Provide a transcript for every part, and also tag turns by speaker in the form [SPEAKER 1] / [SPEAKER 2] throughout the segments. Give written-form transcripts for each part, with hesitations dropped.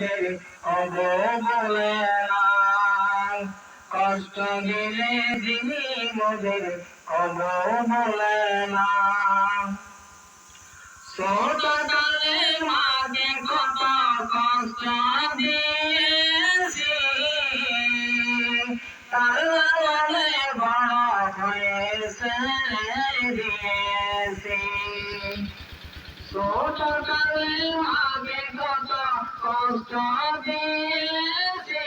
[SPEAKER 1] কব বলে না, কষ্ট দিলে যিনি মোদের কব বলে না। ছোটকালে মাকে কত কষ্ট দিয়েছি, তার লালনে বড় হয়েছে দিয়েছি। ছোটকালে মাকে কত কষ্ট দিয়েছি,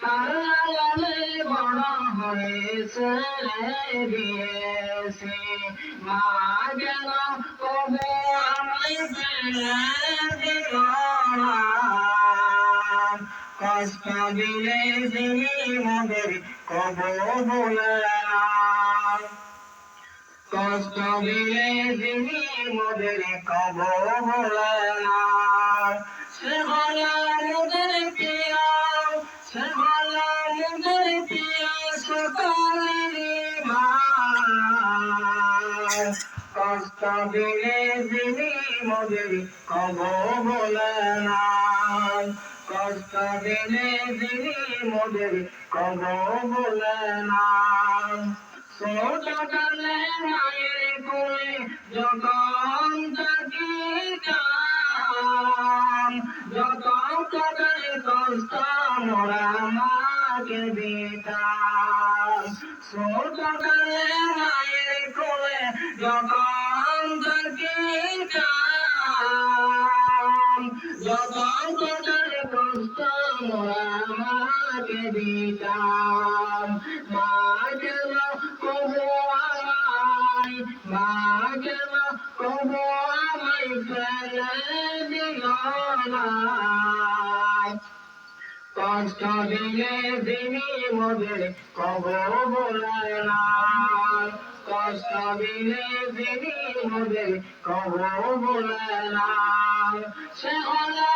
[SPEAKER 1] তার লালনে বড় হয়েছে দিয়েছি। মা যেন কবু আমায় ফেলে দিল না, কষ্ট দিলে যিনি মোদের কবু বলে না, কষ্ট দিলে যিনি মোদের কব বলে না। সে হলো মোদের প্রিয়, সে হলো মোদের প্রিয় সকলেরই মা, কষ্ট দিলে যিনি মোদের কব বলে না, কষ্ট দিলে যিনি মোদের কব বলে না। ছোটকালে মায়ের কোলে যখন থাকি কাম, যত প্রকার কষ্ট মোরা মাকে দিতাম। ছোটকালে মায়ের কোলে যখন থাকি কাম, যত প্রকার কষ্ট মোরা মাকে দিতাম। মা যেন কবু আমায়, মা যেন কবু আমায় ফেলে দিল না, কষ্ট দিলে যিনি মোদের কব বলে না, কষ্ট দিলে যিনি মোদের কব বলে না। সে হলো